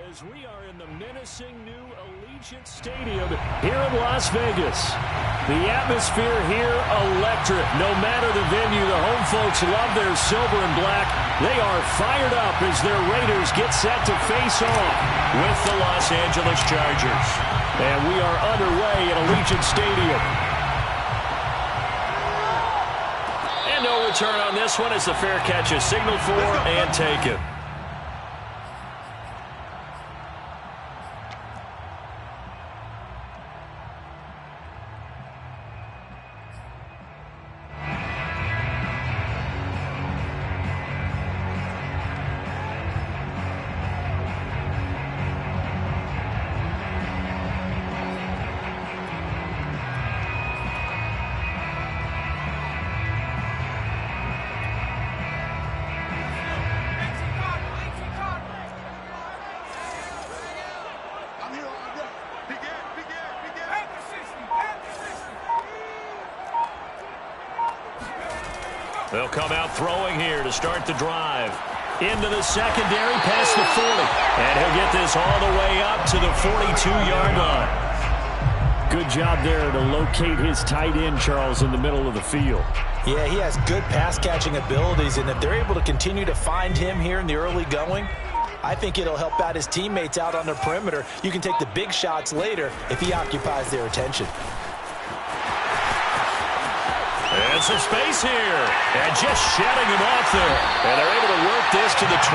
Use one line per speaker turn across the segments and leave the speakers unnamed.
As we are in the menacing new Allegiant Stadium here in Las Vegas. The atmosphere here electric. No matter the venue, the home folks love their silver and black. They are fired up as their Raiders get set to face off with the Los Angeles Chargers. And we are underway at Allegiant Stadium. And no return on this one as the fair catch is signaled for and taken. They'll come out throwing here to start the drive. Into the secondary, past the 40. And he'll get this all the way up to the 42-yard line. Good job there to locate his tight end, Charles, in the middle of the field.
Yeah, he has good pass-catching abilities, and if they're able to continue to find him here in the early going, I think it'll help out his teammates out on the perimeter. You can take the big shots later if he occupies their attention.
And some space here. And just shedding him off there. And they're able to work this to the 25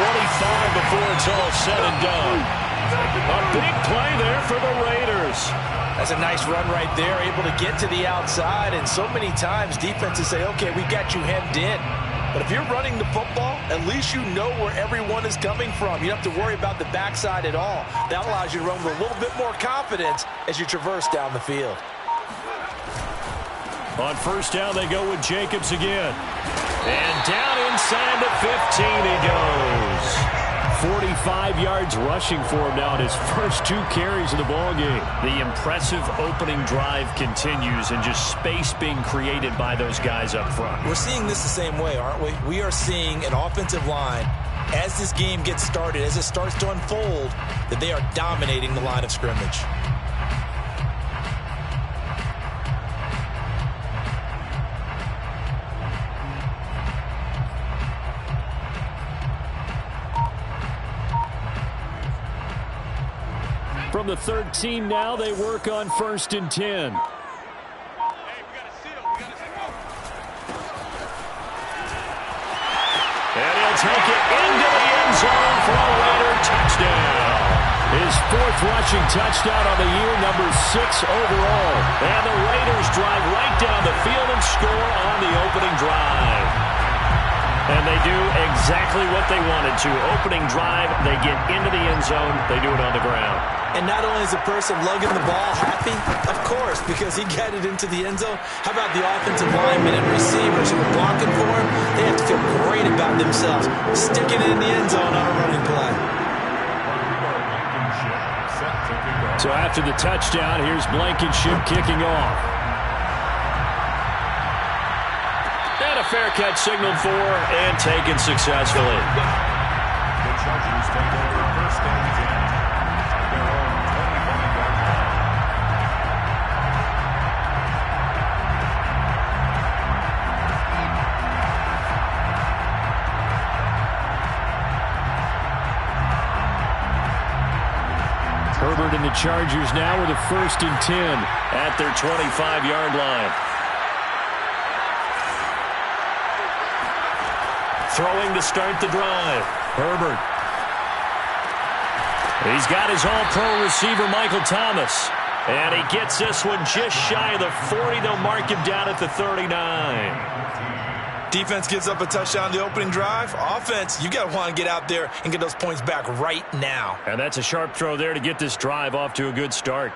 before it's all said and done. A big play there for the Raiders.
That's a nice run right there, able to get to the outside. And so many times defenses say, okay, we got you hemmed in. But if you're running the football, at least you know where everyone is coming from. You don't have to worry about the backside at all. That allows you to run with a little bit more confidence as you traverse down the field.
On first down, they go with Jacobs again. And down inside the 15 he goes. 45 yards rushing for him now in his first 2 carries of the ballgame. The impressive opening drive continues and just space being created by those guys up front.
We're seeing this the same way, aren't we? We are seeing an offensive line, as this game gets started, as it starts to unfold, that they are dominating the line of scrimmage.
From the 13 now, they work on 1st and 10. And he'll take it into the end zone for a Raider touchdown. His 4th rushing touchdown on the year, number 6 overall. And the Raiders drive right down the field and score on the opening drive. And they do exactly what they wanted to. Opening drive, they get into the end zone. They do it on the ground.
And not only is the person lugging the ball happy, of course, because he got it into the end zone. How about the offensive linemen and receivers who are blocking for him? They have to feel great about themselves, sticking it in the end zone on a running play.
So after the touchdown, here's Blankenship kicking off. And a fair catch signaled for and taken successfully.
The Chargers take over 1st and 10.
Herbert and the Chargers now with a 1st and 10 at their 25-yard line. Throwing to start the drive. Herbert. He's got his all-pro receiver, Michael Thomas. And he gets this one just shy of the 40. They'll mark him down at the 39.
Defense gives up a touchdown the opening drive. Offense, you got to want to get out there and get those points back right now.
And that's a sharp throw there to get this drive off to a good start.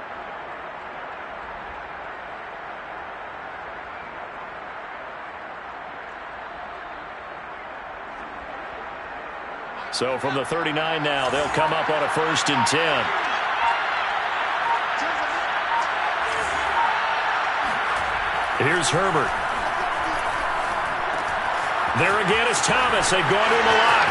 So from the 39 now, they'll come up on a 1st and 10. Here's Herbert. There again is Thomas. They've gone to him a lot.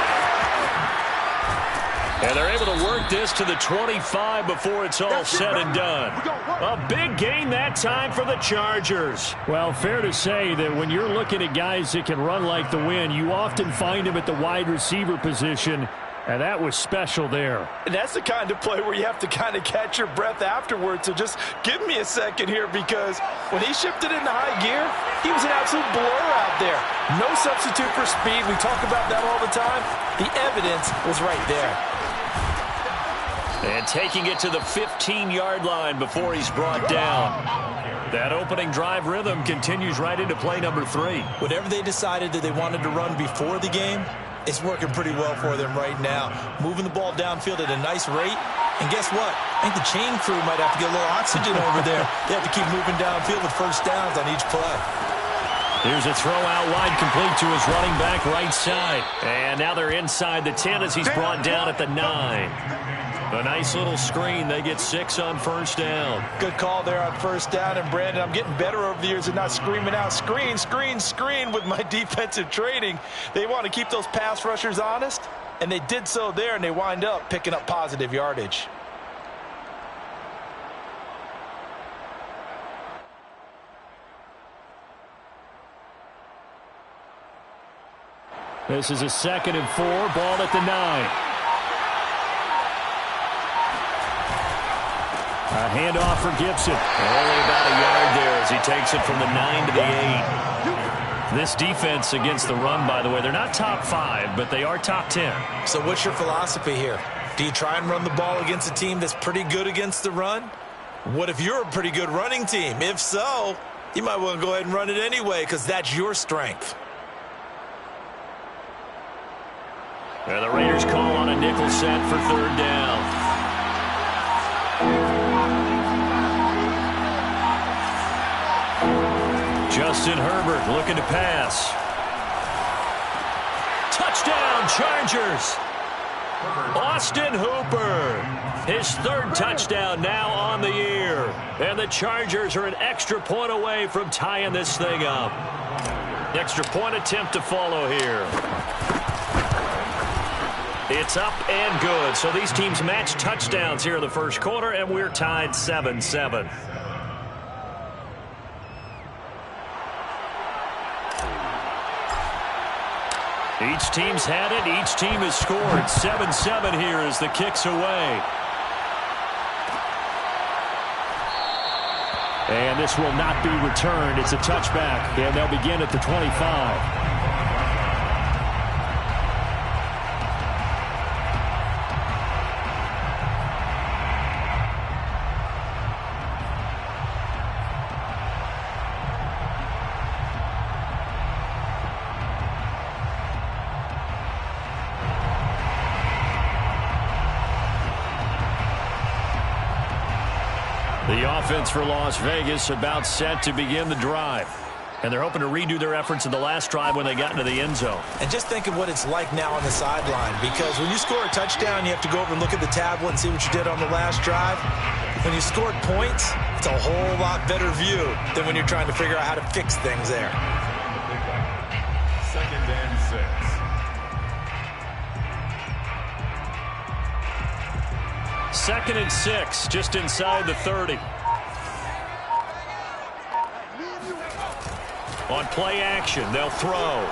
And they're able to work this to the 25 before it's all said and done. A big gain that time for the Chargers. Well, fair to say that when you're looking at guys that can run like the wind, you often find them at the wide receiver position. And that was special there.
And that's the kind of play where you have to kind of catch your breath afterwards. So just give me a second here, because when he shifted into high gear, he was an absolute blur out there. No substitute for speed. We talk about that all the time. The evidence was right there.
And taking it to the 15-yard line before he's brought down. That opening drive rhythm continues right into play number 3.
Whatever they decided that they wanted to run before the game, it's working pretty well for them right now. Moving the ball downfield at a nice rate. And guess what? I think the chain crew might have to get a little oxygen over there. They have to keep moving downfield with first downs on each play.
Here's a throw out wide, complete to his running back right side. And now they're inside the 10 as he's brought down at the 9. A nice little screen. They get 6 on first down.
Good call there on first down. And, Brandon, I'm getting better over the years at not screaming out, screen, screen, screen with my defensive training. They want to keep those pass rushers honest, and they did so there, and they wind up picking up positive yardage.
This is a 2nd and 4, ball at the 9. A handoff for Gibson. Only about a yard there as he takes it from the 9 to the 8. This defense against the run, by the way, they're not top 5, but they are top 10.
So what's your philosophy here? Do you try and run the ball against a team that's pretty good against the run? What if you're a pretty good running team? If so, you might want to go ahead and run it anyway, because that's your strength.
And the Raiders call on a nickel set for 3rd down. Justin Herbert looking to pass. Touchdown, Chargers. Austin Hooper. His 3rd touchdown now on the year. And the Chargers are an extra point away from tying this thing up. Extra point attempt to follow here. It's up and good. So these teams match touchdowns here in the first quarter, and we're tied 7-7. Each team's had it. Each team has scored. 7-7 here as the kick's away. And this will not be returned. It's a touchback, and they'll begin at the 25. The offense for Las Vegas about set to begin the drive. And they're hoping to redo their efforts in the last drive when they got into the end zone.
And just think of what it's like now on the sideline, because when you score a touchdown, you have to go over and look at the tablet and see what you did on the last drive. When you scored points, it's a whole lot better view than when you're trying to figure out how to fix things there.
2nd and 6.
2nd and 6, just inside the 30. On play action, they'll throw.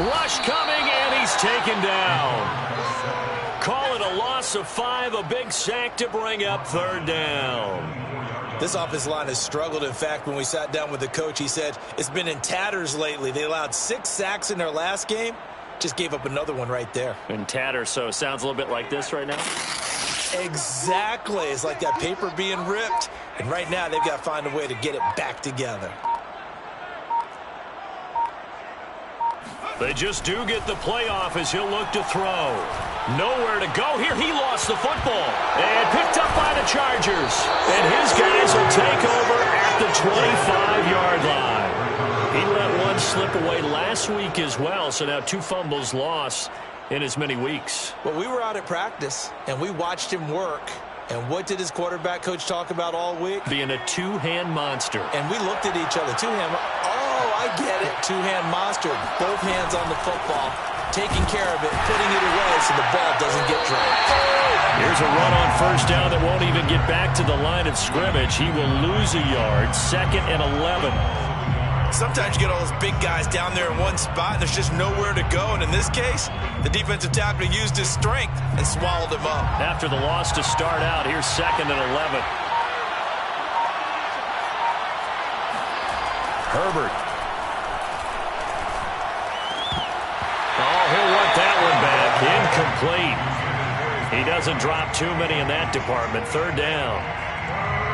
Rush coming, and he's taken down. Call it a loss of 5, a big sack to bring up 3rd down.
This offensive line has struggled. In fact, when we sat down with the coach, he said it's been in tatters lately. They allowed 6 sacks in their last game. Just gave up another one right there.
In tatters, so it sounds a little bit like this right now.
Exactly. It's like that paper being ripped. And right now, they've got to find a way to get it back together.
They just do get the play off as he'll look to throw. Nowhere to go here. He lost the football. And picked up by the Chargers. And his guys will take over at the 25-yard line. He let one slip away last week as well, so now 2 fumbles lost in as many weeks.
Well, we were out at practice, and we watched him work. And what did his quarterback coach talk about all week?
Being a two-hand monster.
And we looked at each other. Two-hand. Oh, I get it. Two-hand monster. Both hands on the football. taking care of it, putting it away so the ball doesn't get dropped.
Here's a run on first down that won't even get back to the line of scrimmage. He will lose a yard. 2nd and 11.
Sometimes you get all those big guys down there in one spot, and there's just nowhere to go. And in this case, the defensive tackle used his strength and swallowed him up.
After the loss to start out, here's 2nd and 11. Herbert. Oh, he'll want that one back. Incomplete. He doesn't drop too many in that department. 3rd down.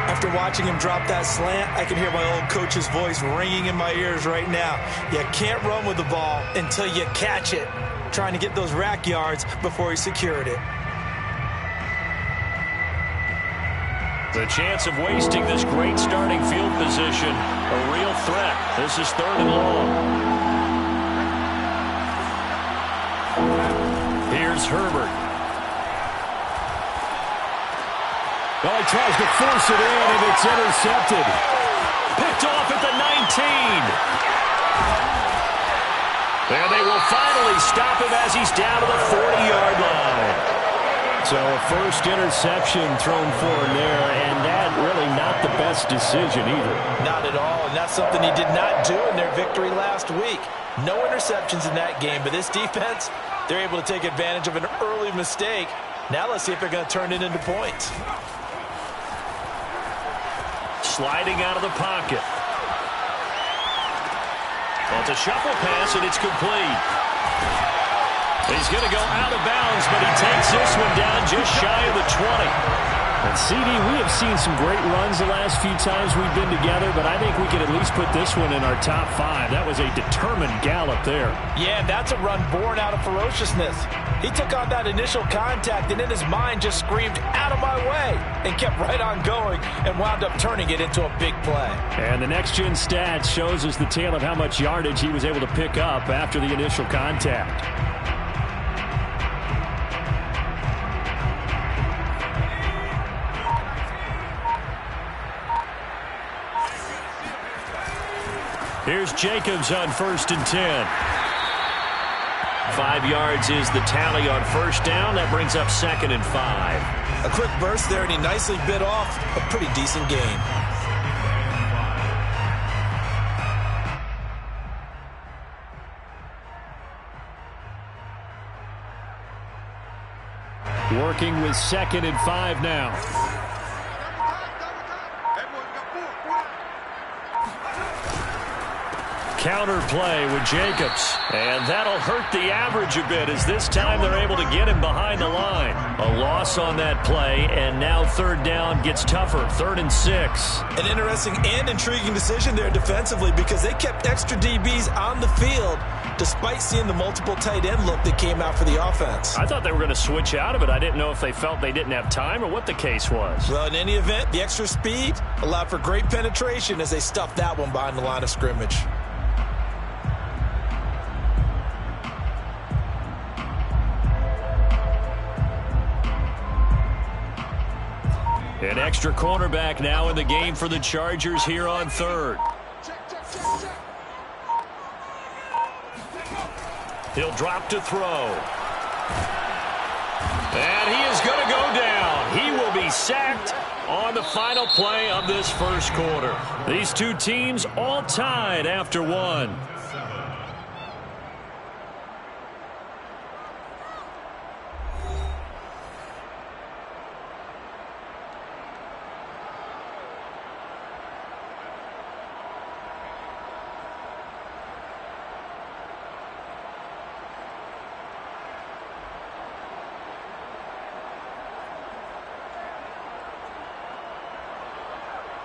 After watching him drop that slant, I can hear my old coach's voice ringing in my ears right now. You can't run with the ball until you catch it. Trying to get those rack yards before he secured it.
The chance of wasting this great starting field position, a real threat. This is 3rd and long. Here's Herbert. Well, he tries to force it in, and it's intercepted. Picked off at the 19. And they will finally stop him as he's down to the 40-yard line. So a first interception thrown for him there, and that really not the best decision either.
Not at all, and that's something he did not do in their victory last week. No interceptions in that game, but this defense, they're able to take advantage of an early mistake. Now let's see if they're going to turn it into points.
Sliding out of the pocket. Well, it's a shuffle pass, and it's complete. He's going to go out of bounds, but he takes this one down just shy of the 20. And, CD, we have seen some great runs the last few times we've been together, but I think we could at least put this one in our top 5. That was a determined gallop there.
Yeah, that's a run born out of ferociousness. He took on that initial contact and in his mind just screamed, "Out of my way," and kept right on going and wound up turning it into a big play.
And the next-gen stats shows us the tale of how much yardage he was able to pick up after the initial contact. Here's Jacobs on 1st and 10. 5 yards is the tally on first down. That brings up 2nd and 5.
A quick burst there, and he nicely bit off a pretty decent gain.
Working with 2nd and 5 now. Counter play with Jacobs. And that'll hurt the average a bit as this time they're able to get him behind the line. A loss on that play, and now 3rd down gets tougher. 3rd and 6.
An interesting and intriguing decision there defensively because they kept extra DBs on the field despite seeing the multiple tight end look that came out for the offense.
I thought they were going to switch out of it. I didn't know if they felt they didn't have time or what the case was.
Well, in any event, the extra speed allowed for great penetration as they stuffed that one behind the line of scrimmage.
An extra cornerback now in the game for the Chargers here on 3rd. He'll drop to throw. And he is going to go down. He will be sacked on the final play of this first quarter. These two teams all tied after 1.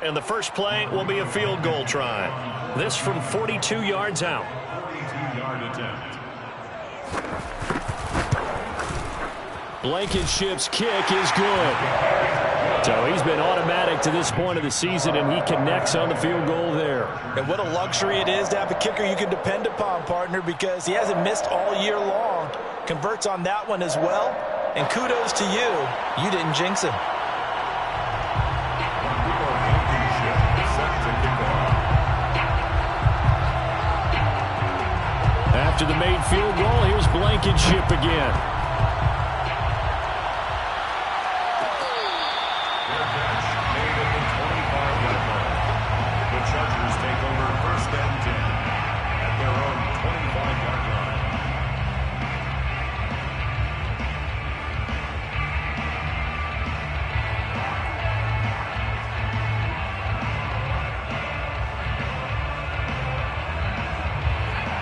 And the first play will be a field goal try. This from 42 yards out.
42-yard attempt.
Blankenship's kick is good. So he's been automatic to this point of the season, and he connects on the field goal there.
And what a luxury it is to have a kicker you can depend upon, partner, because he hasn't missed all year long. Converts on that one as well. And kudos to you. You didn't jinx him.
After the made field goal, here's Blankenship again.
Their catch made at the 25-yard line. The Chargers take over first and 10 at their own 25-yard line.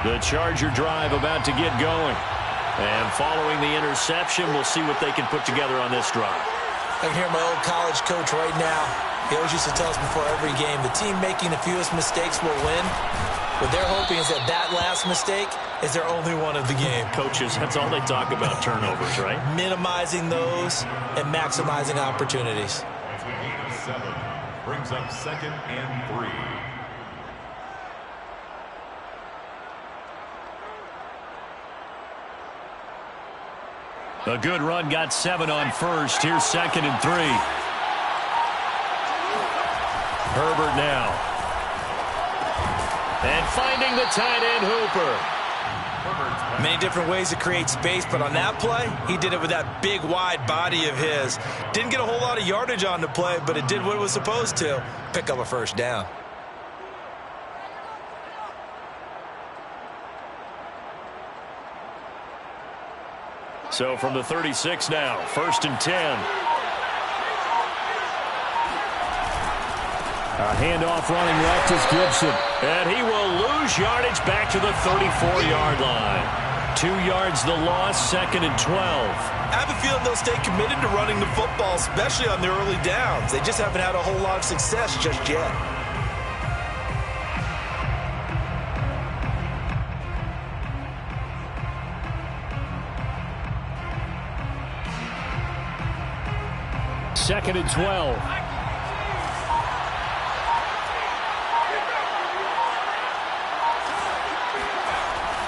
The Charger drive about to get going. And following the interception, we'll see what they can put together on this drive.
I can hear my old college coach right now. He always used to tell us before every game, the team making the fewest mistakes will win. What they're hoping is that that last mistake is their only one of the game.
Coaches, that's all they talk about, turnovers, right?
Minimizing those and maximizing opportunities.
As we gain a 7, brings up 2nd and 3.
A good run, got 7 on first. Here's 2nd and 3. Herbert now. And finding the tight end, Hooper.
Many different ways to create space, but on that play, he did it with that big, wide body of his. Didn't get a whole lot of yardage on the play, but it did what it was supposed to. Pick up a first down.
So from the 36 now, 1st and 10. A handoff running left is Gibson. And he will lose yardage back to the 34-yard line. 2 yards the loss, 2nd and 12.
I have a feeling they'll stay committed to running the football, especially on their early downs. They just haven't had a whole lot of success just yet.
Second and 12.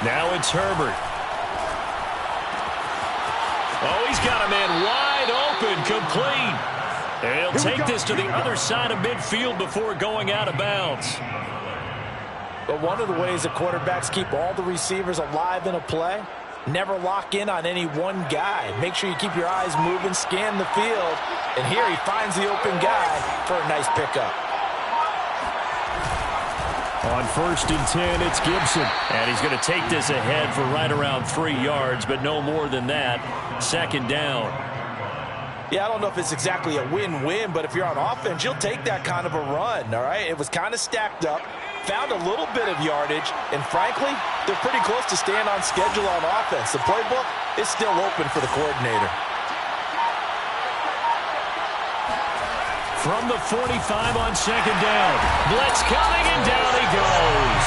Now it's Herbert. Oh, he's got a man wide open, complete. And he'll take this to the other side of midfield before going out of bounds.
But one of the ways that quarterbacks keep all the receivers alive in a play, never lock in on any one guy. Make sure you keep your eyes moving, scan the field. And here he finds the open guy for a nice pickup.
On 1st and 10, it's Gibson. And he's going to take this ahead for right around 3 yards, but no more than that. 2nd down.
Yeah, I don't know if it's exactly a win-win, but if you're on offense, you'll take that kind of a run, all right? It was kind of stacked up, found a little bit of yardage, and frankly, they're pretty close to staying on schedule on offense. The playbook is still open for the coordinator.
From the 45 on 2nd down. Blitz coming, and down he goes.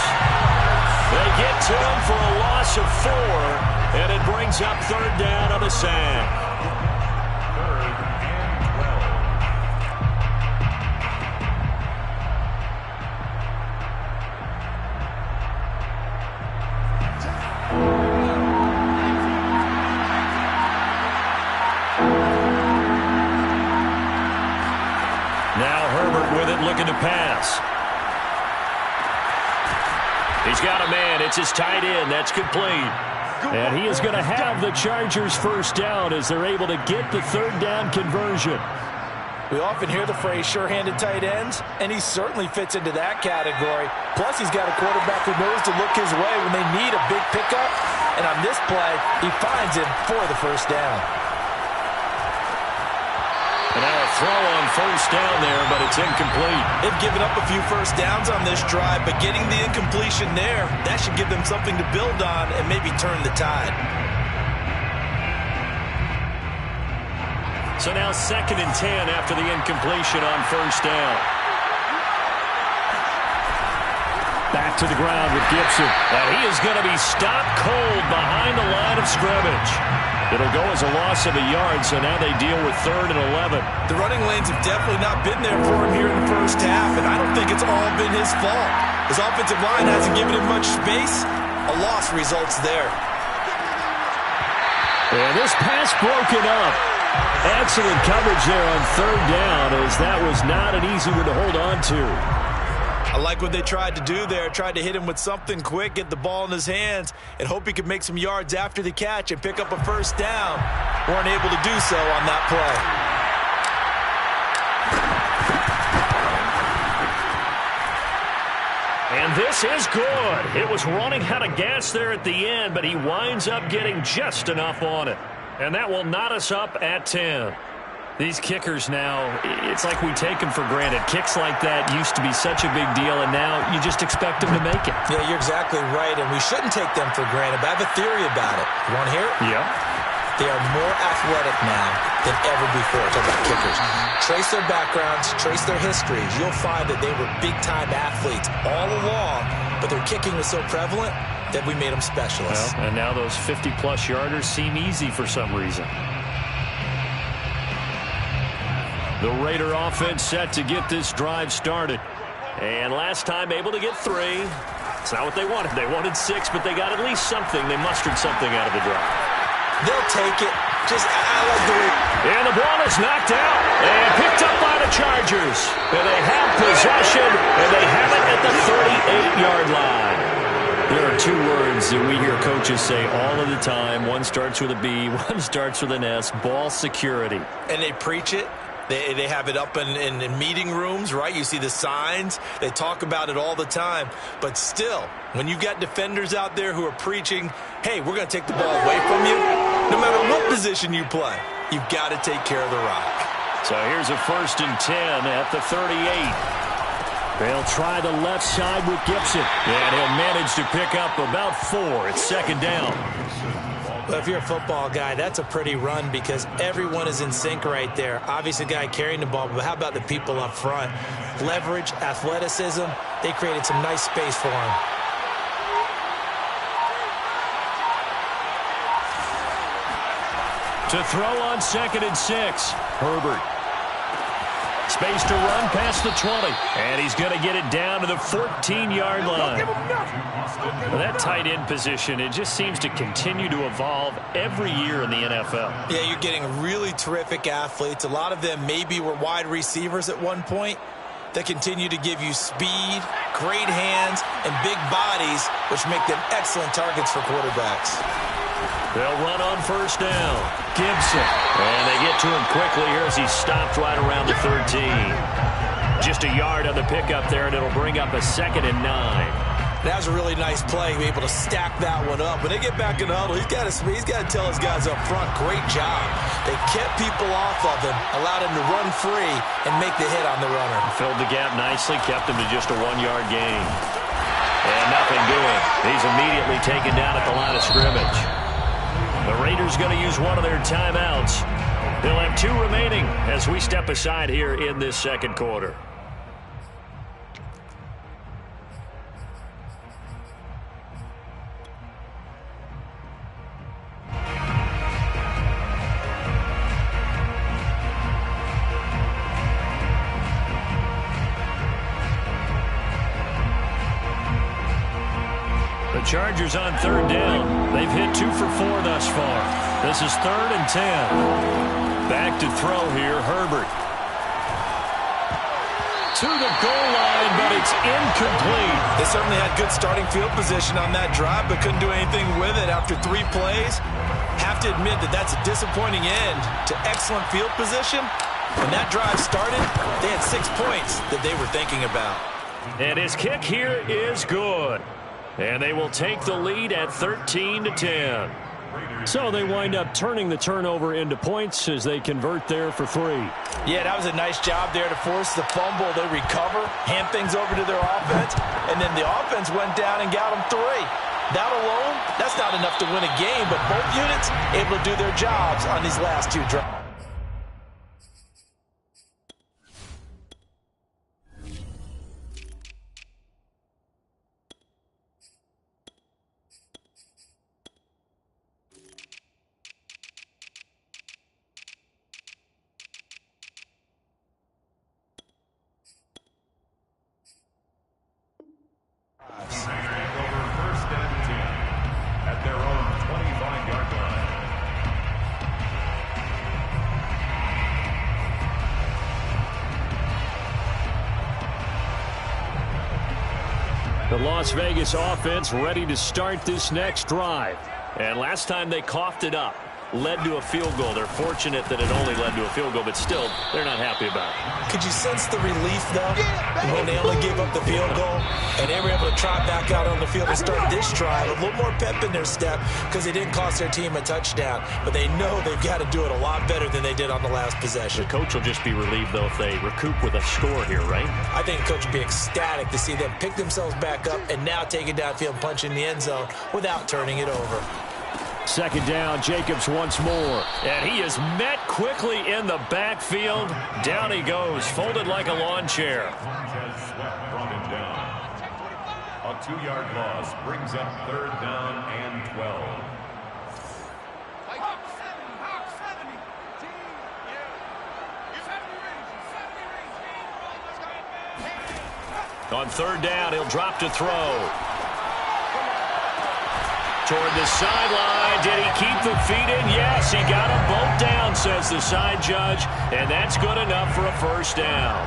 They get to him for a loss of 4, and it brings up 3rd down on the sack. Looking to pass. He's got a man. It's his tight end. That's complete. And he is going to have the Chargers first down as they're able to get the 3rd down conversion.
We often hear the phrase sure-handed tight ends, and he certainly fits into that category. Plus, he's got a quarterback who knows to look his way when they need a big pickup. And on this play, he finds him for the first down.
And now a throw on 1st down there, but it's incomplete.
They've given up a few first downs on this drive, but getting the incompletion there, that should give them something to build on and maybe turn the tide.
So now 2nd and 10 after the incompletion on 1st down. Back to the ground with Gibson. And he is going to be stopped cold behind the line of scrimmage. It'll go as a loss of a yard, so now they deal with 3rd and 11.
The running lanes have definitely not been there for him here in the first half, and I don't think it's all been his fault. His offensive line hasn't given him much space. A loss results there.
And this pass broken up. Excellent coverage there on 3rd down, as that was not an easy one to hold on to.
I like what they tried to do there. Tried to hit him with something quick, get the ball in his hands, and hope he could make some yards after the catch and pick up a first down. Weren't able to do so on that play.
And this is good. It was running out of gas there at the end, but he winds up getting just enough on it. And that will knot us up at 10. These kickers now, it's like we take them for granted. Kicks like that used to be such a big deal, and now you just expect them to make it.
Yeah, you're exactly right, and we shouldn't take them for granted, but I have a theory about it. You want to hear it?
Yeah.
They are more athletic now than ever before. Talk about kickers. Trace their backgrounds, trace their histories. You'll find that they were big-time athletes all along, but their kicking was so prevalent that we made them specialists.
Well, and now those 50-plus yarders seem easy for some reason. The Raider offense set to get this drive started. And last time able to get 3. It's not what they wanted. They wanted 6, but they got at least something. They mustered something out of the drive.
They'll take it. Just, I love the way.
And the ball is knocked out and picked up by the Chargers. And they have possession, and they have it at the 38-yard line. There are 2 words that we hear coaches say all of the time. One starts with a B, one starts with an S, ball security.
And they preach it. They have it up in meeting rooms, right? You see the signs. They talk about it all the time. But still, when you've got defenders out there who are preaching, hey, we're going to take the ball away from you, no matter what position you play, you've got to take care of the rock.
So here's a 1st and 10 at the 38. They'll try the left side with Gibson. And he'll manage to pick up about 4. It's 2nd down.
Well, if you're a football guy, that's a pretty run because everyone is in sync right there. Obviously, the guy carrying the ball, but how about the people up front? Leverage, athleticism, they created some nice space for him.
To throw on 2nd and 6, Herbert. Space to run past the 20. And he's going to get it down to the 14-yard line. Well, that tight end position, it just seems to continue to evolve every year in the NFL.
Yeah, you're getting really terrific athletes. A lot of them maybe were wide receivers at one point that continue to give you speed, great hands, and big bodies, which make them excellent targets for quarterbacks.
They'll run on 1st down. Gibson. And they get to him quickly here as he stopped right around the 13. Just a yard on the pickup there, and it'll bring up a 2nd and 9.
That was a really nice play, able to stack that one up. When they get back in the huddle, he's got to tell his guys up front, great job. They kept people off of him, allowed him to run free and make the hit on the runner.
Filled the gap nicely, kept him to just a 1-yard gain. And nothing doing. He's immediately taken down at the line of scrimmage. The Raiders going to use one of their timeouts. They'll have 2 remaining as we step aside here in this 2nd quarter. Chargers on 3rd down. They've hit 2 for 4 thus far. This is 3rd and 10. Back to throw here, Herbert. To the goal line, but it's incomplete.
They certainly had good starting field position on that drive, but couldn't do anything with it after 3 plays. Have to admit that that's a disappointing end to excellent field position. When that drive started, they had 6 points that they were thinking about.
And his kick here is good. And they will take the lead at 13-10. So they wind up turning the turnover into points as they convert there for 3.
Yeah, that was a nice job there to force the fumble. They recover, hand things over to their offense, and then the offense went down and got them 3. That alone, that's not enough to win a game, but both units able to do their jobs on these last 2 drives.
The Las Vegas offense ready to start this next drive. And last time they coughed it up, led to a field goal. They're fortunate that it only led to a field goal, but still, they're not happy about it.
Could you sense the relief, though, when they only gave up the field goal and they were able to trot back out on the field and start this drive? A little more pep in their step because they didn't cost their team a touchdown, but they know they've got to do it a lot better than they did on the last possession.
The coach will just be relieved, though, if they recoup with a score here, right?
I think the coach would be ecstatic to see them pick themselves back up and now take it downfield and punch in the end zone without turning it over.
Second down, Jacobs once more. And he is met quickly in the backfield. Down he goes, folded like a lawn chair.
Brought him down. A 2-yard loss brings up 3rd down and 12.
On 3rd down, he'll drop to throw. Toward the sideline. Did he keep the feet in? Yes, he got them both down, says the side judge. And that's good enough for a 1st down.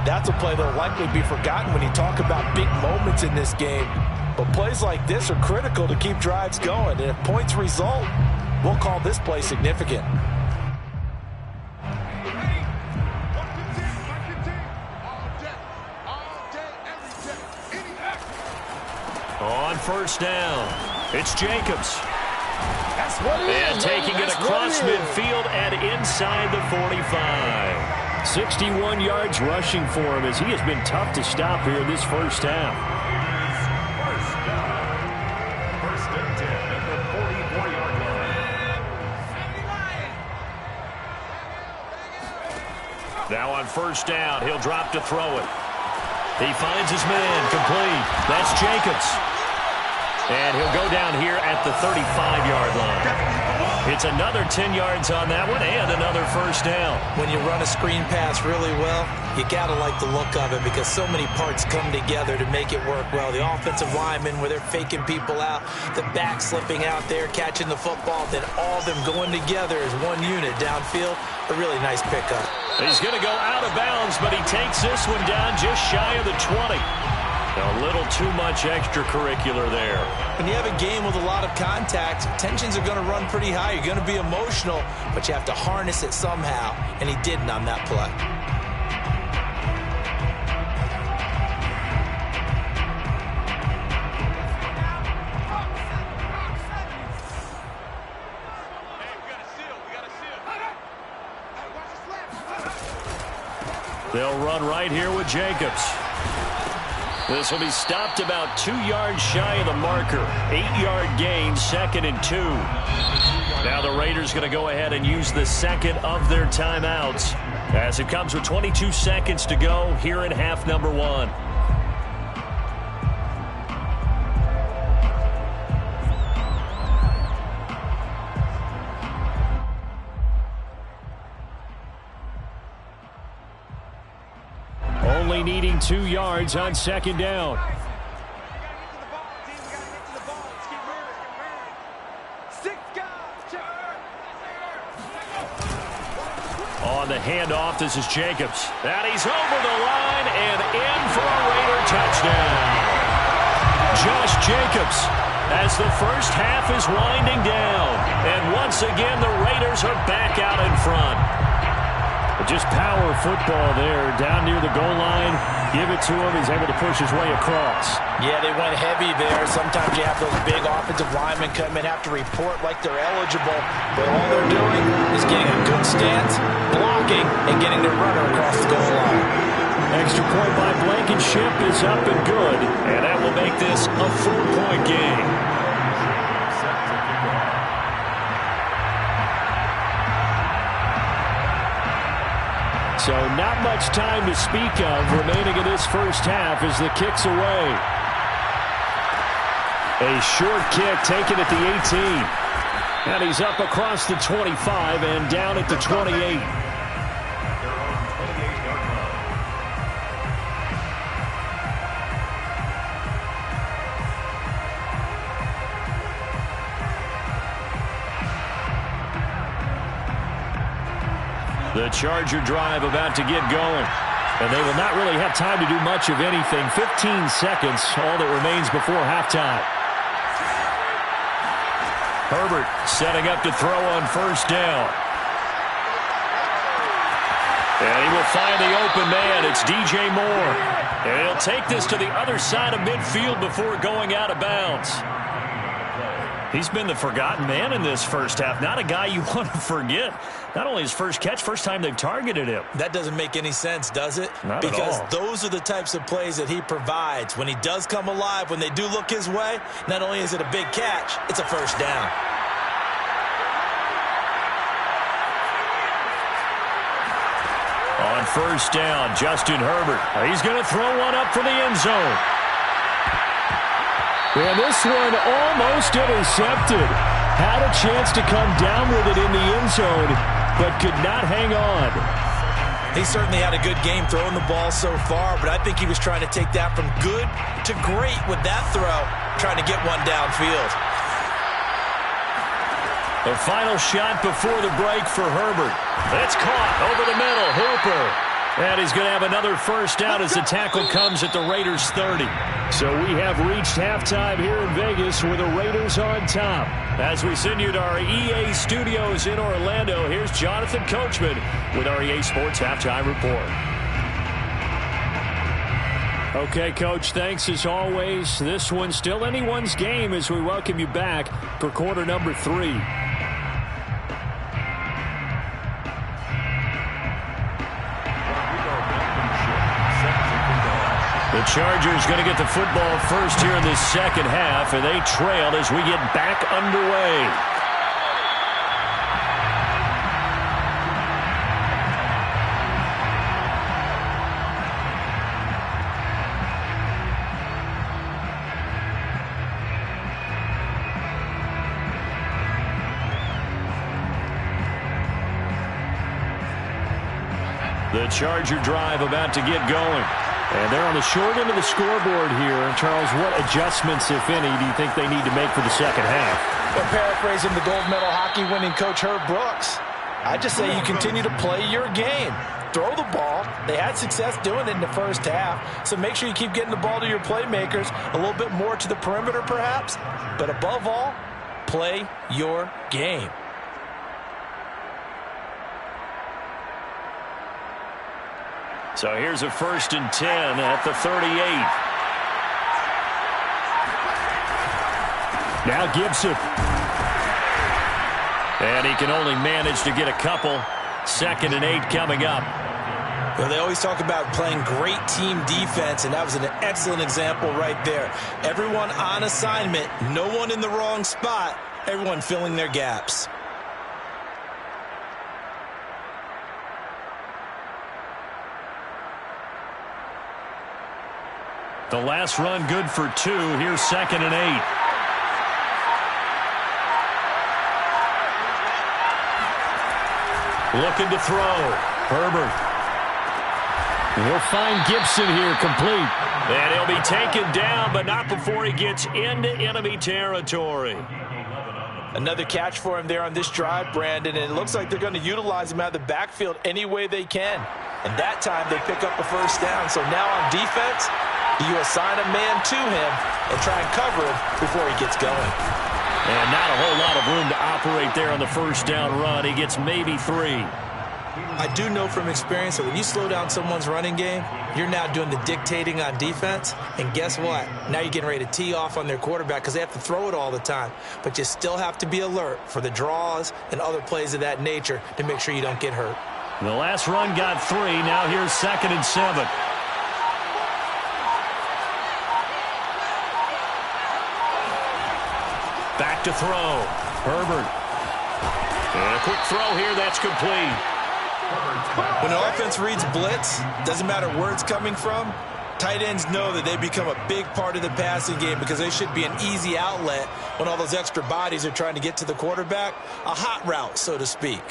That's a play that will likely be forgotten when you talk about big moments in this game. But plays like this are critical to keep drives going. And if points result, we'll call this play significant.
On 1st down, it's Jacobs.
That's what it is.
And taking it across midfield and inside the 45. 61 yards rushing for him as he has been tough to stop here this first half.
1st and 10 at the 44-yard line.
Now on 1st down, he'll drop to throw it. He finds his man, complete. That's Jacobs. And he'll go down here at the 35-yard line. It's another 10 yards on that one and another 1st down.
When you run a screen pass really well, you got to like the look of it because so many parts come together to make it work well. The offensive linemen where they're faking people out, the back slipping out there, catching the football, then all of them going together as one unit downfield. A really nice pickup.
He's going to go out of bounds, but he takes this one down just shy of the 20. A little too much extracurricular there.
When you have a game with a lot of contact, tensions are going to run pretty high. You're going to be emotional, but you have to harness it somehow, and he didn't on that play.
They'll run right here with Jacobs. This will be stopped about 2 yards shy of the marker. 8-yard gain, 2nd and 2. Now the Raiders going to go ahead and use the second of their timeouts as it comes with 22 seconds to go here in half number 1. Only needing 2 yards on 2nd down. On the handoff, this is Jacobs. And he's over the line and in for a Raider touchdown. Josh Jacobs as the first half is winding down. And once again, the Raiders are back out in front. Just power football there down near the goal line. Give it to him. He's able to push his way across.
Yeah, they went heavy there. Sometimes you have those big offensive linemen come in, have to report like they're eligible. But all they're doing is getting a good stance, blocking, and getting their runner across the goal line.
Extra point by Blankenship is up and good. And that will make this a 4-point game. So not much time to speak of remaining in this first half as the kick's away. A short kick taken at the 18. And he's up across the 25 and down at the 28. The Charger drive about to get going. And they will not really have time to do much of anything. 15 seconds, all that remains before halftime. Herbert setting up to throw on first down. And he will find the open man. It's DJ Moore. And he'll take this to the other side of midfield before going out of bounds. He's been the forgotten man in this first half. Not a guy you want to forget. Not only his first catch, first time they've targeted him.
That doesn't make any sense, does it?
Not
because
at all.
Those are the types of plays that he provides. When he does come alive, when they do look his way, not only is it a big catch, it's a first down.
On first down, Justin Herbert. He's going to throw one up for the end zone. And this one almost intercepted. Had a chance to come down with it in the end zone, but could not hang on.
He certainly had a good game throwing the ball so far, but I think he was trying to take that from good to great with that throw, trying to get one downfield.
The final shot before the break for Herbert. It's caught over the middle. Hooper. And he's going to have another first down as the tackle comes at the Raiders' 30. So we have reached halftime here in Vegas with the Raiders on top. As we send you to our EA studios in Orlando, here's Jonathan Coachman with our EA Sports Halftime Report. Okay, Coach, thanks as always. This one's still anyone's game as we welcome you back for quarter number 3. The Chargers going to get the football first here in the second half, and they trail as we get back underway. The Charger drive about to get going. And they're on the short end of the scoreboard here. Charles, what adjustments, if any, do you think they need to make for the second half?
Well, paraphrasing the gold medal hockey winning coach Herb Brooks, I just say you continue to play your game. Throw the ball. They had success doing it in the first half, so make sure you keep getting the ball to your playmakers, a little bit more to the perimeter perhaps, but above all, play your game.
So here's a 1st and 10 at the 38. Now Gibson. And he can only manage to get a couple. 2nd and 8 coming up.
Well, they always talk about playing great team defense, and that was an excellent example right there. Everyone on assignment, no one in the wrong spot, everyone filling their gaps.
The last run good for 2. Here's 2nd and 8. Looking to throw. Herbert. He'll find Gibson here complete. And he'll be taken down, but not before he gets into enemy territory.
Another catch for him there on this drive, Brandon, and it looks like they're going to utilize him out of the backfield any way they can. And that time they pick up a first down. So now on defense, you assign a man to him and try and cover him before he gets going.
And not a whole lot of room to operate there on the first down run. He gets maybe 3.
I do know from experience that when you slow down someone's running game, you're now doing the dictating on defense. And guess what? Now you're getting ready to tee off on their quarterback because they have to throw it all the time. But you still have to be alert for the draws and other plays of that nature to make sure you don't get hurt.
The last run got 3. Now here's 2nd and 7. Back to throw. Herbert. And a quick throw here. That's complete.
When an offense reads blitz, doesn't matter where it's coming from, tight ends know that they become a big part of the passing game because they should be an easy outlet when all those extra bodies are trying to get to the quarterback. A hot route, so to speak.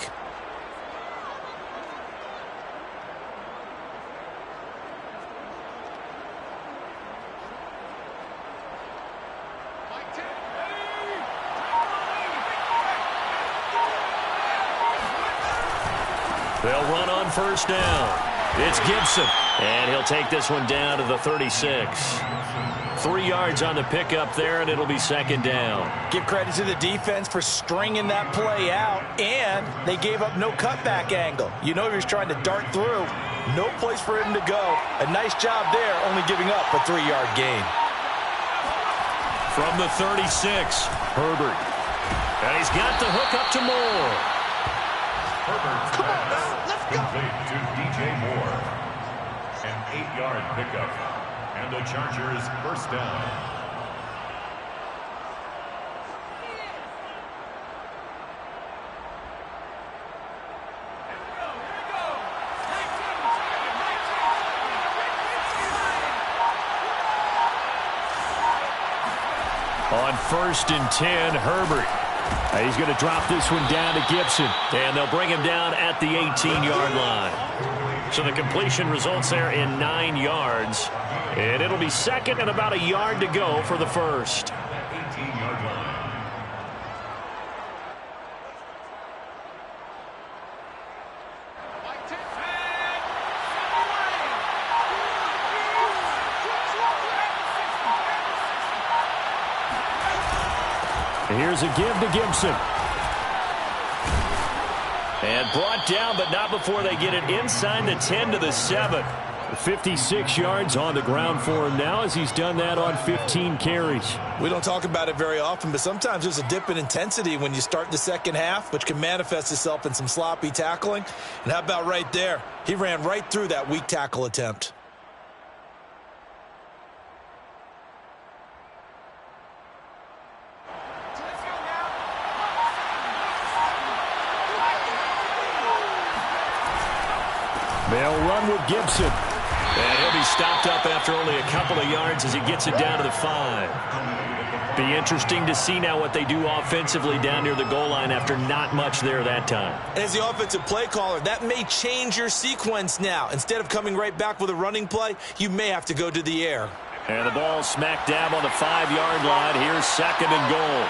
They'll run on first down. It's Gibson. And he'll take this one down to the 36. 3 yards on the pickup there, and it'll be second down.
Give credit to the defense for stringing that play out, and they gave up no cutback angle. You know he was trying to dart through. No place for him to go. A nice job there, only giving up a 3-yard gain.
From the 36, Herbert. And he's got the hook up to Moore.
Herbert's pass complete to DJ Moore. An 8-yard pickup. And the Chargers first down.
On 1st and 10, Herbert. He's going to drop this one down to Gibson. And they'll bring him down at the 18-yard line. So the completion results there in 9 yards. And it'll be second and about a yard to go for the first.
18-yard line.
Here's a give to Gibson. And brought down, but not before they get it inside the 10 to the 7. 56 yards on the ground for him now as he's done that on 15 carries.
We don't talk about it very often, but sometimes there's a dip in intensity when you start the second half, which can manifest itself in some sloppy tackling. And how about right there? He ran right through that weak tackle attempt.
They'll run with Gibson. And he'll be stopped up after only a couple of yards as he gets it down to the 5. Be interesting to see now what they do offensively down near the goal line after not much there that time.
As the offensive play caller, that may change your sequence now. Instead of coming right back with a running play, you may have to go to the air.
And the ball smack dab on the 5-yard line. Here's second and goal.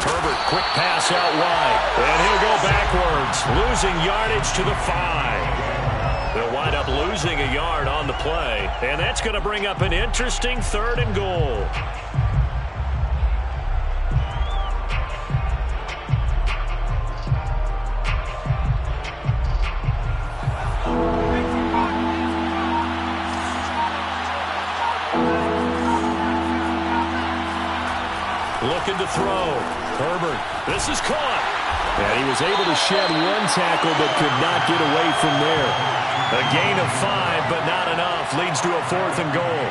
Herbert, quick pass out wide. And he'll go backwards, losing yardage to the 5. They'll wind up losing a yard on the play. And that's going to bring up an interesting 3rd and goal. Looking to throw. Herbert, this is caught. And he was able to shed one tackle but could not get away from there. A gain of 5, but not enough. Leads to a 4th and goal.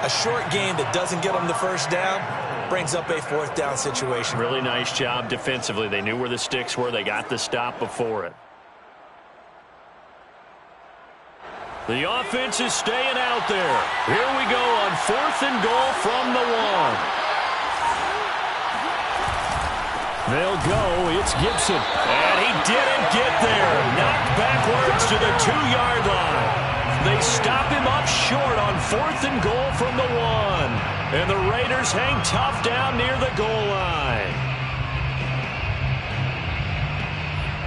A short gain that doesn't get them the first down brings up a 4th down situation.
Really nice job defensively. They knew where the sticks were. They got the stop before it. The offense is staying out there. Here we go on 4th and goal from the 1. They'll go. It's Gibson. And he didn't get there. Knocked backwards to the 2-yard line. They stop him up short on 4th and goal from the 1. And the Raiders hang tough down near the goal line.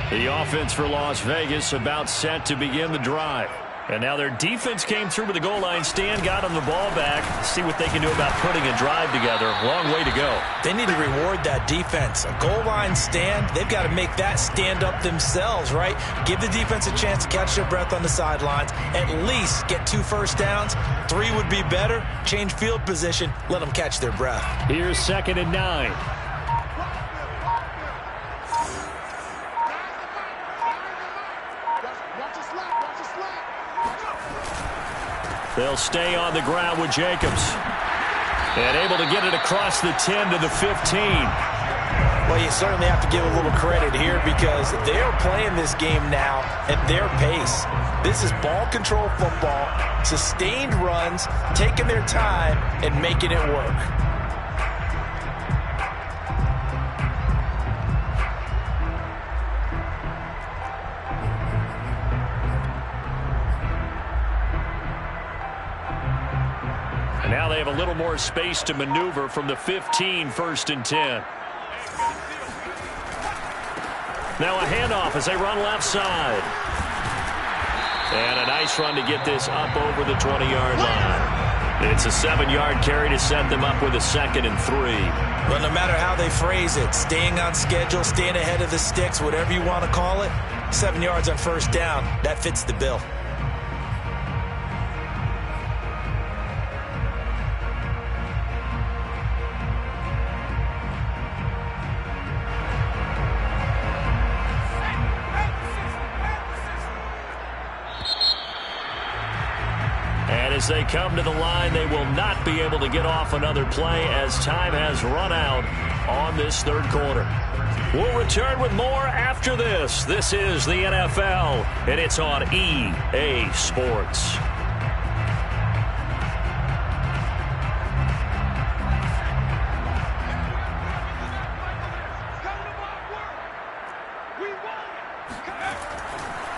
The offense for Las Vegas about set to begin the drive. And now their defense came through with the goal line stand, got them the ball back. See what they can do about putting a drive together. Long way to go.
They need to reward that defense. A goal line stand, they've got to make that stand up themselves, right? Give the defense a chance to catch their breath on the sidelines. At least get 2 first downs. 3 would be better. Change field position. Let them catch their breath.
Here's 2nd and 9. They'll stay on the ground with Jacobs. And able to get it across the 10 to the 15.
Well, you certainly have to give a little credit here because they're playing this game now at their pace. This is ball control football, sustained runs, taking their time, and making it work.
And now they have a little more space to maneuver from the 15, 1st and 10. Now a handoff as they run left side. And a nice run to get this up over the 20-yard line. It's a 7-yard carry to set them up with a 2nd and 3.
Well, no matter how they phrase it, staying on schedule, staying ahead of the sticks, whatever you want to call it, 7 yards on first down, that fits the bill.
As they come to the line, they will not be able to get off another play as time has run out on this third quarter. We'll return with more after this. This is the NFL, and it's on EA Sports.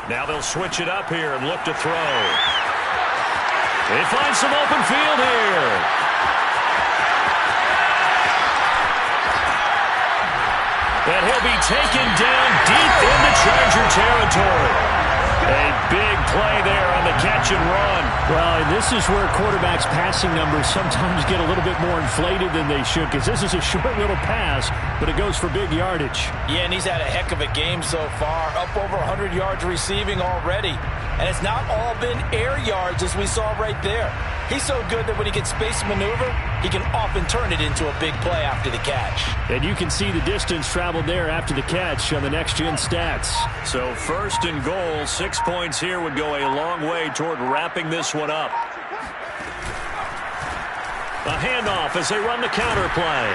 Now they'll switch it up here and look to throw. They find some open field here. And he'll be taken down deep into Charger territory. A big play there on the catch and run.
Well, and this is where quarterbacks' passing numbers sometimes get a little bit more inflated than they should, because this is a short little pass, but it goes for big yardage.
Yeah, and he's had a heck of a game so far, up over 100 yards receiving already. And it's not all been air yards as we saw right there. He's so good that when he gets space maneuver, he can often turn it into a big play after the catch.
And you can see the distance traveled there after the catch on the next-gen stats.
So 1st and goal, 6 points here would go a long way toward wrapping this one up. A handoff as they run the counter play.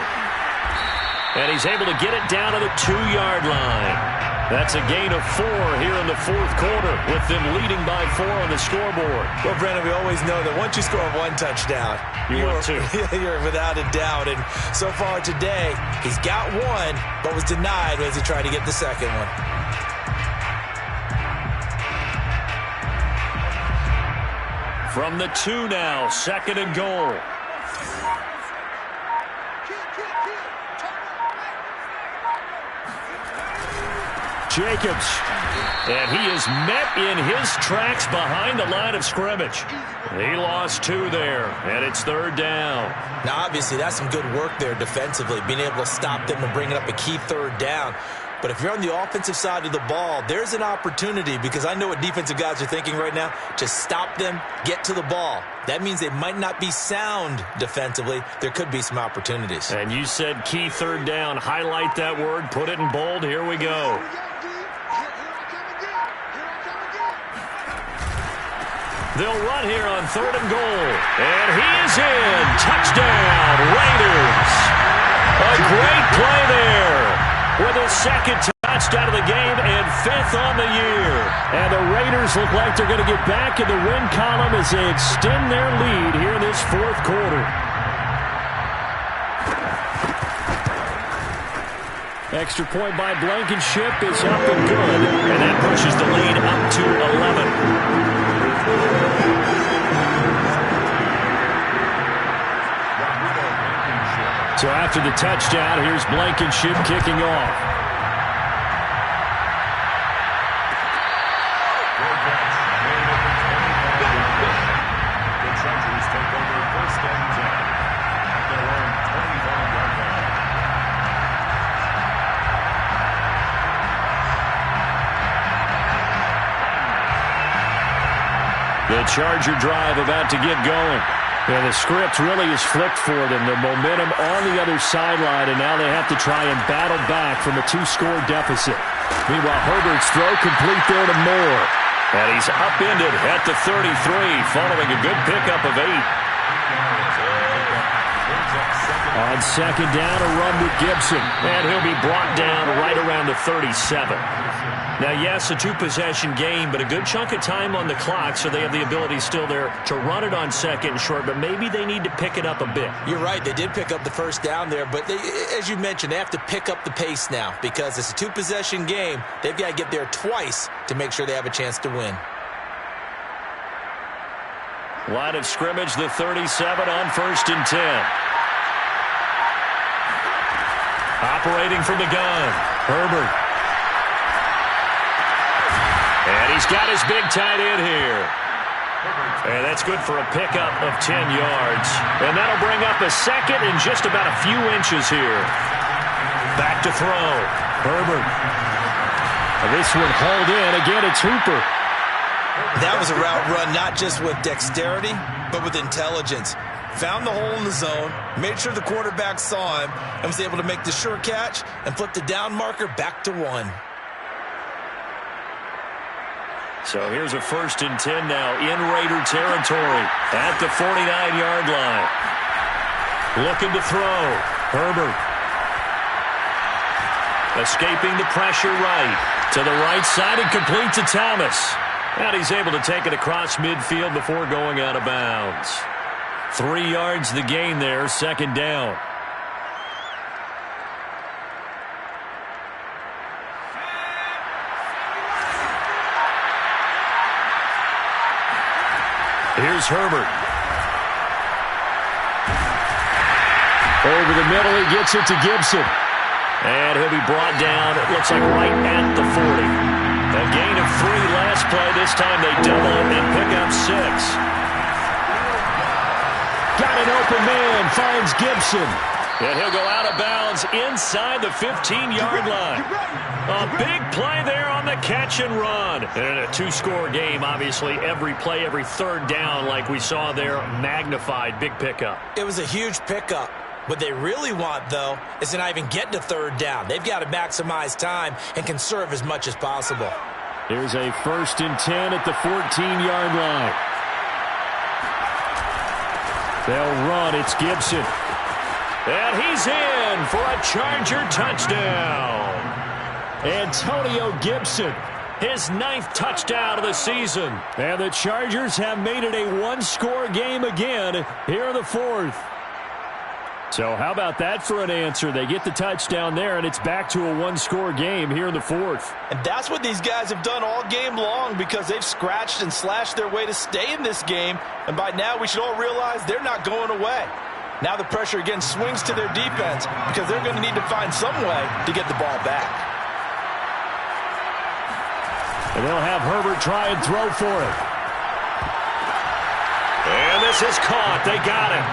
And he's able to get it down to the 2-yard line. That's a gain of 4 here in the fourth quarter, with them leading by 4 on the scoreboard.
Well, Brandon, we always know that once you score 1 touchdown, you're without a doubt. And so far today, he's got 1, but was denied as he tried to get the second one.
From the 2 now, 2nd and goal. Jacobs, and he is met in his tracks behind the line of scrimmage. He lost 2 there, and it's 3rd down.
Now, obviously, that's some good work there defensively, being able to stop them and bringing up a key 3rd down. But if you're on the offensive side of the ball, there's an opportunity, because I know what defensive guys are thinking right now, to stop them, get to the ball. That means they might not be sound defensively. There could be some opportunities.
And you said key 3rd down. Highlight that word, put it in bold. Here we go. They'll run here on 3rd and goal. And he is in. Touchdown, Raiders. A great play there with his 2nd touchdown of the game and 5th on the year.
And the Raiders look like they're going to get back in the win column as they extend their lead here in this fourth quarter. Extra point by Blankenship is up and good.
And that pushes the lead up to 11.
So after the touchdown, here's Blankenship kicking off.
The Chargers take over 1st and 10 at their own 25-yard line.
The Charger drive about to get going.
Yeah, the script really is flipped for them. The momentum on the other sideline, and now they have to try and battle back from a 2-score deficit. Meanwhile, Herbert's throw complete there to Moore.
And he's upended at the 33 following a good pickup of 8.
On 2nd down, a run with Gibson.
And he'll be brought down right around the 37. Now, yes, a 2-possession game, but a good chunk of time on the clock, so they have the ability still there to run it on 2nd and short, but maybe they need to pick it up a bit.
You're right. They did pick up the 1st down there, but as you mentioned, they have to pick up the pace now because it's a 2-possession game. They've got to get there twice to make sure they have a chance to win.
Line of scrimmage, the 37 on 1st and 10. Operating from the gun, Herbert.
He's got his big tight end here. And that's good for a pickup of 10 yards. And that'll bring up a second and just about a few inches here. Back to throw. Herbert. This one hauled in. Again, it's Hooper.
That was a route run not just with dexterity, but with intelligence. Found the hole in the zone, made sure the quarterback saw him, and was able to make the sure catch and flip the down marker back to 1.
So here's a 1st and 10 now in Raider territory at the 49-yard line. Looking to throw. Herbert. Escaping the pressure right. To the right side and complete to Thomas. And he's able to take it across midfield before going out of bounds. 3 yards the gain there, 2nd down. Here's Herbert. Over the middle, he gets it to Gibson. And he'll be brought down, it looks like right at the 40. A gain of 3 last play. This time they double it and pick up 6. Got an open man, finds Gibson. And he'll go out of bounds inside the 15-yard line. A big play there on the catch and run. And in a 2-score game, obviously, every play, every 3rd down, like we saw there, magnified. Big pickup.
It was a huge pickup. What they really want, though, is to not even get to 3rd down. They've got to maximize time and conserve as much as possible.
Here's a 1st and 10 at the 14-yard line. They'll run. It's Gibson. And he's in for a Charger touchdown. Antonio Gibson, his 9th touchdown of the season. And the Chargers have made it a 1-score game again here in the 4th. So how about that for an answer? They get the touchdown there, and it's back to a 1-score game here in the 4th.
And that's what these guys have done all game long because they've scratched and slashed their way to stay in this game. And by now, we should all realize they're not going away. Now the pressure again swings to their defense because they're going to need to find some way to get the ball back.
And they'll have Herbert try and throw for it. And this is caught. They got it.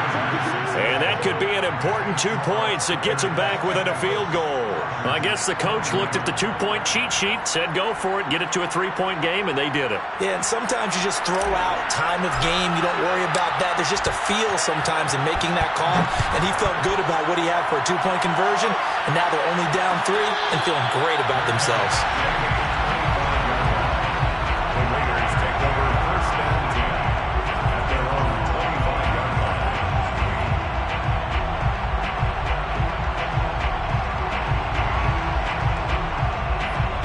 And that could be an important 2 points. It gets them back within a field goal. I guess the coach looked at the 2-point cheat sheet, said go for it, get it to a 3-point game, and they did it.
Yeah, and sometimes you just throw out time of game. You don't worry about that. There's just a feel sometimes in making that call, and he felt good about what he had for a 2-point conversion, and now they're only down 3 and feeling great about themselves.
The Raiders take over 1st and 10 at their own 25-yard line.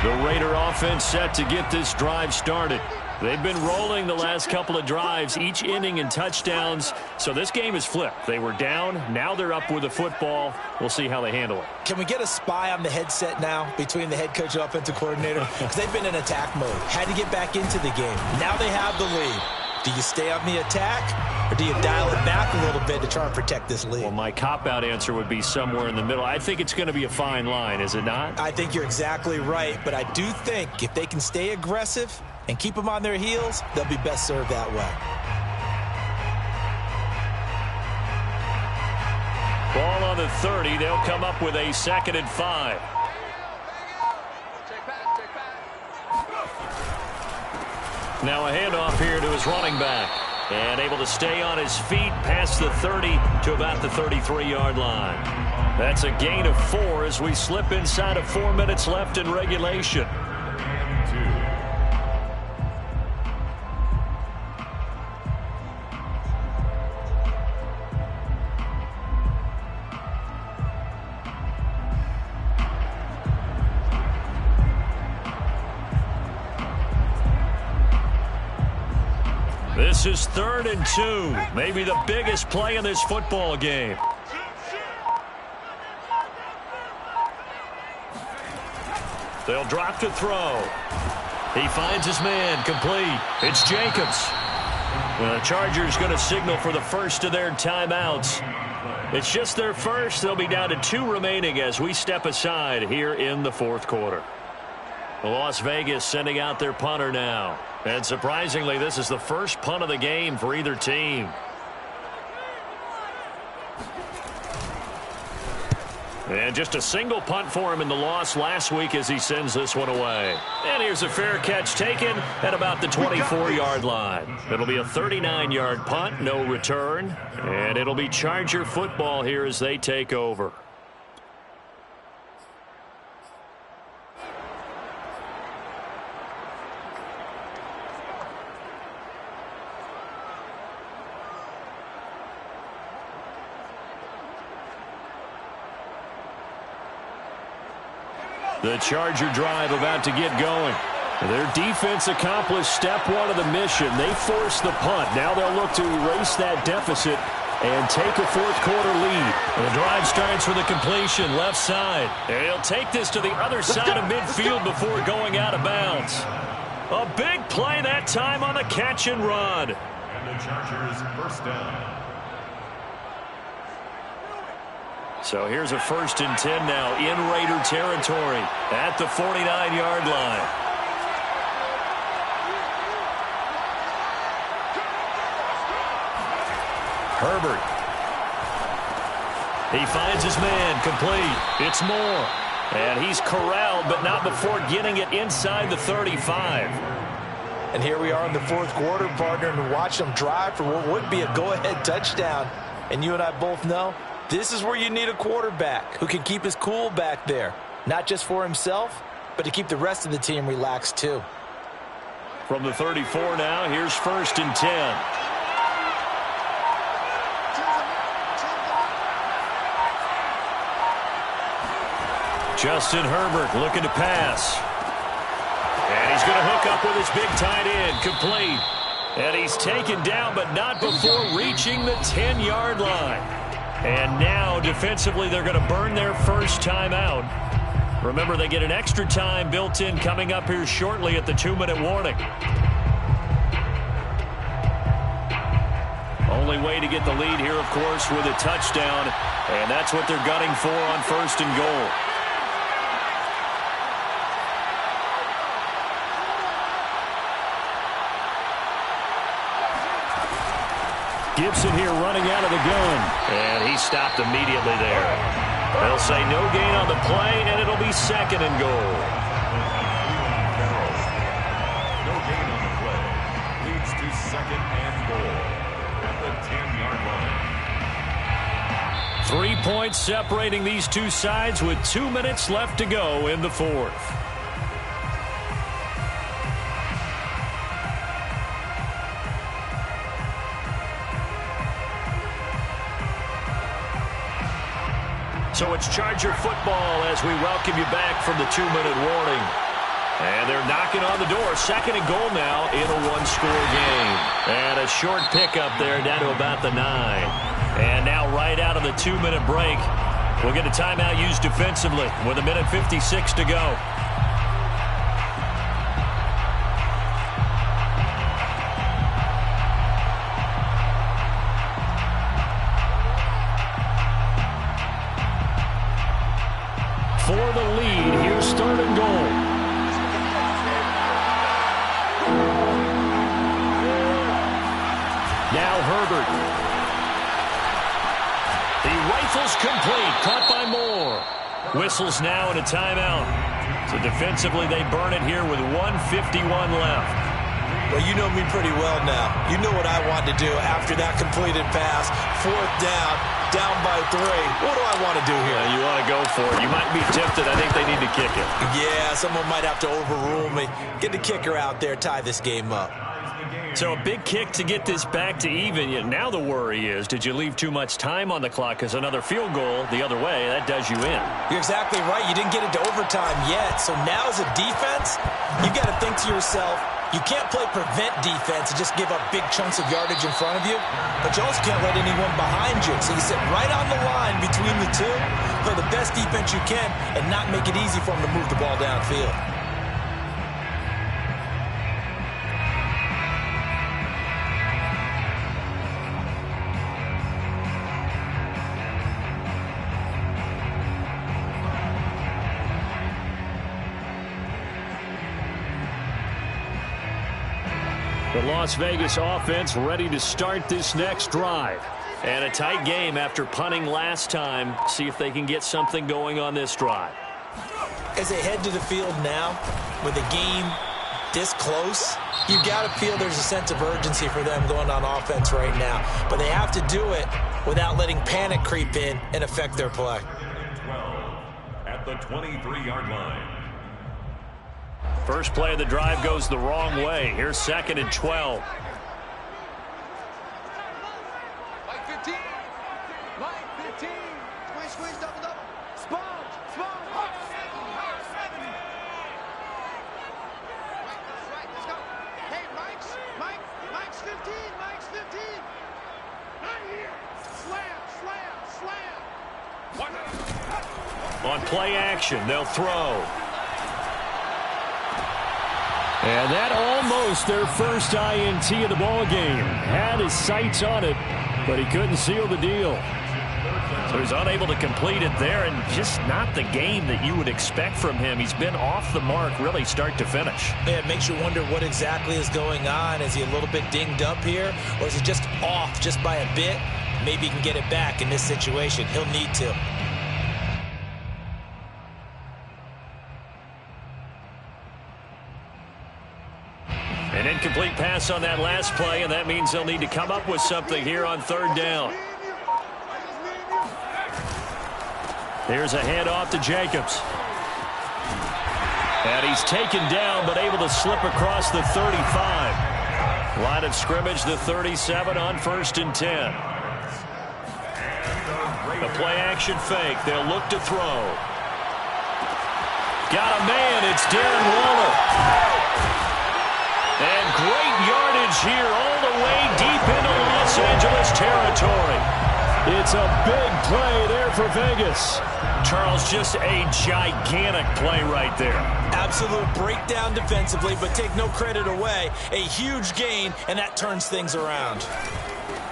The Raider offense set to get this drive started. They've been rolling the last couple of drives, each inning in touchdowns. So this game is flipped. They were down. Now they're up with the football. We'll see how they handle it.
Can we get a spy on the headset now between the head coach and offensive coordinator? Because they've been in attack mode. Had to get back into the game. Now they have the lead. Do you stay on the attack, or do you dial it back a little bit to try and protect this lead?
Well, my cop-out answer would be somewhere in the middle. I think it's going to be a fine line, is it not?
I think you're exactly right, but I do think if they can stay aggressive and keep them on their heels, they'll be best served that way.
Ball on the 30. They'll come up with a 2nd and 5. Now a handoff here to his running back. And able to stay on his feet past the 30 to about the 33-yard line. That's a gain of 4 as we slip inside of 4 minutes left in regulation. This is 3rd and 2. Maybe the biggest play in this football game. They'll drop to throw. He finds his man, complete. It's Jacobs. The Chargers going to signal for the first of their timeouts. It's just their first. They'll be down to 2 remaining as we step aside here in the 4th quarter. Las Vegas sending out their punter now. And surprisingly, this is the first punt of the game for either team. And just a single punt for him in the loss last week as he sends this one away. And here's a fair catch taken at about the 24-yard line. It'll be a 39-yard punt, no return. And it'll be Charger football here as they take over. The Charger drive about to get going. Their defense accomplished step one of the mission. They forced the punt. Now they'll look to erase that deficit and take a fourth quarter lead. The drive starts with a completion left side. And he'll take this to the other side of midfield before going out of bounds. A big play that time on the catch and run.
And the Chargers first down.
So here's a 1st and 10 now in Raider territory at the 49-yard line. Herbert. He finds his man, complete. It's Moore. And he's corralled, but not before getting it inside the 35.
And here we are in the fourth quarter, partner, and watch them drive for what would be a go-ahead touchdown. And you and I both know this is where you need a quarterback who can keep his cool back there. Not just for himself, but to keep the rest of the team relaxed too.
From the 34 now, here's 1st and 10. Justin Herbert looking to pass. And he's going to hook up with his big tight end, complete. And he's taken down, but not before reaching the 10-yard line. And now, defensively, they're going to burn their first time out. Remember, they get an extra time built in coming up here shortly at the 2-minute warning. Only way to get the lead here, of course, with a touchdown. And that's what they're gunning for on 1st and goal. Gibson here running out of the gun. And he stopped immediately there. They'll say no gain on the play, and it'll be 2nd and goal.
No gain on the play. Leads to 2nd and goal at the 10-yard line.
3 points separating these two sides with 2 minutes left to go in the fourth. So it's Charger football as we welcome you back from the 2-minute warning. And they're knocking on the door. 2nd and goal now in a one-score game. And a short pickup there down to about the 9. And now right out of the 2-minute break, we'll get a timeout used defensively with 1:56 to go. For the lead, here's 3rd and goal. Now Herbert. The rifle's complete, caught by Moore. Whistles now and a timeout. So defensively, they burn it here with 1:51 left.
Well, you know me pretty well now. You know what I want to do after that completed pass. 4th down by 3. What do I want to do here?
You want to go for it. You might be tempted. I think they need to kick it.
Yeah, someone might have to overrule me. Get the kicker out there, tie this game up.
So a big kick to get this back to even. Yet now the worry is, did you leave too much time on the clock? Because another field goal the other way, that does you in.
You're exactly right. You didn't get into overtime yet. So now as a defense, you got to think to yourself, you can't play prevent defense and just give up big chunks of yardage in front of you, but you also can't let anyone behind you. So you sit right on the line between the two, play the best defense you can, and not make it easy for them to move the ball downfield.
The Las Vegas offense ready to start this next drive. And a tight game after punting last time. See if they can get something going on this drive.
As they head to the field now, with the game this close, you've got to feel there's a sense of urgency for them going on offense right now. But they have to do it without letting panic creep in and affect their play.
12 at the 23-yard line.
First play of the drive goes the wrong way. Here's 2nd and 12.
Mike 15. Mike 15. Squish, double. Sponge. Hawk 7. Mike, that's right. Let's go. Hey, Mike's 15. Mike's 15. Right here. Slam.
On play action, they'll throw. And that almost their first INT of the ball game. Had his sights on it, but he couldn't seal the deal. So he's unable to complete it there, and just not the game that you would expect from him. He's been off the mark really start to finish.
Yeah, it makes you wonder what exactly is going on. Is he a little bit dinged up here, or is he just off just by a bit? Maybe he can get it back in this situation. He'll need to.
An incomplete pass on that last play, and that means they'll need to come up with something here on 3rd down. Here's a handoff to Jacobs. And he's taken down, but able to slip across the 35. Line of scrimmage, the 37 on 1st and 10. The play action fake. They'll look to throw. Got a man. It's Darren Waller. And great yardage here all the way deep into Los Angeles territory. It's a big play there for Vegas. Charles, just a gigantic play right there.
Absolute breakdown defensively, but take no credit away. A huge gain, and that turns things around.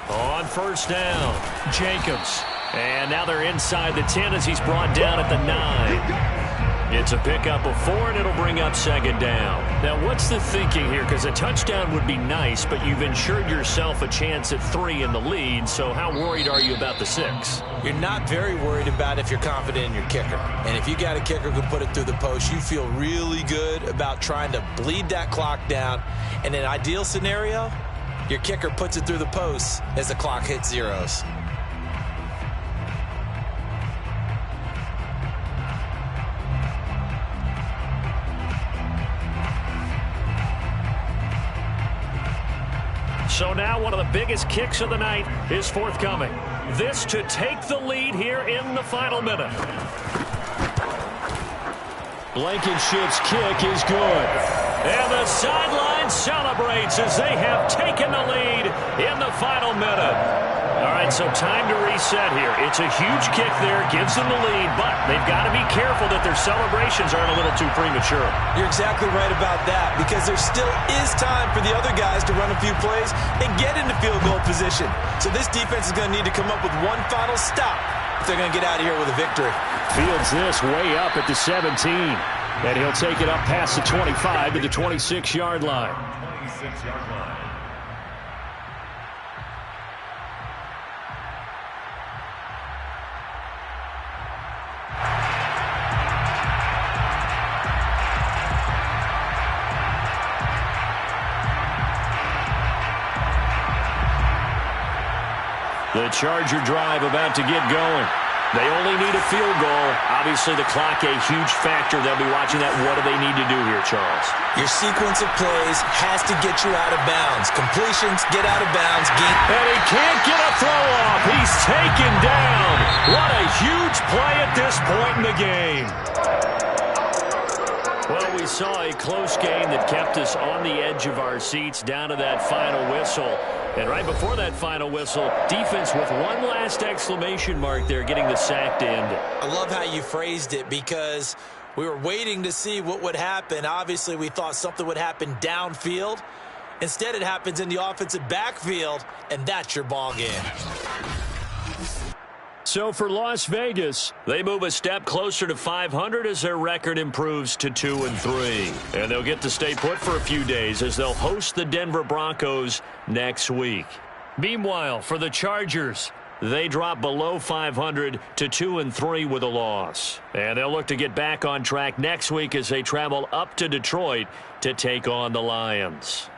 On 1st down, Jacobs. And now they're inside the 10 as he's brought down at the 9. It's a pickup of 4, and it'll bring up 2nd down. Now, what's the thinking here? Because a touchdown would be nice, but you've ensured yourself a chance at 3 in the lead, so how worried are you about the 6?
You're not very worried about if you're confident in your kicker. And if you got a kicker who can put it through the post, you feel really good about trying to bleed that clock down. In an ideal scenario, your kicker puts it through the post as the clock hits zeros.
So now one of the biggest kicks of the night is forthcoming. This to take the lead here in the final minute. Blankenship's kick is good. And the sideline celebrates as they have taken the lead in the final minute. All right, so time to reset here. It's a huge kick there, gives them the lead, but they've got to be careful that their celebrations aren't a little too premature.
You're exactly right about that, because there still is time for the other guys to run a few plays and get into field goal position. So this defense is going to need to come up with one final stop if they're going to get out of here with a victory.
Fields this way up at the 17, and he'll take it up past the 25 to the 26-yard line.
26-yard line.
The Charger drive about to get going. They only need a field goal. Obviously, the clock a huge factor. They'll be watching that. What do they need to do here, Charles?
Your sequence of plays has to get you out of bounds. Completions, get out of bounds.
And he can't get a throw off. He's taken down. What a huge play at this point in the game. Well, we saw a close game that kept us on the edge of our seats down to that final whistle. And right before that final whistle, defense with one last exclamation mark there, getting the sack to end it.
I love how you phrased it, because we were waiting to see what would happen. Obviously, we thought something would happen downfield. Instead, it happens in the offensive backfield, and that's your ball game.
So for Las Vegas, they move a step closer to 500 as their record improves to 2-3. And they'll get to stay put for a few days as they'll host the Denver Broncos next week. Meanwhile, for the Chargers, they drop below 500 to 2-3 with a loss. And they'll look to get back on track next week as they travel up to Detroit to take on the Lions.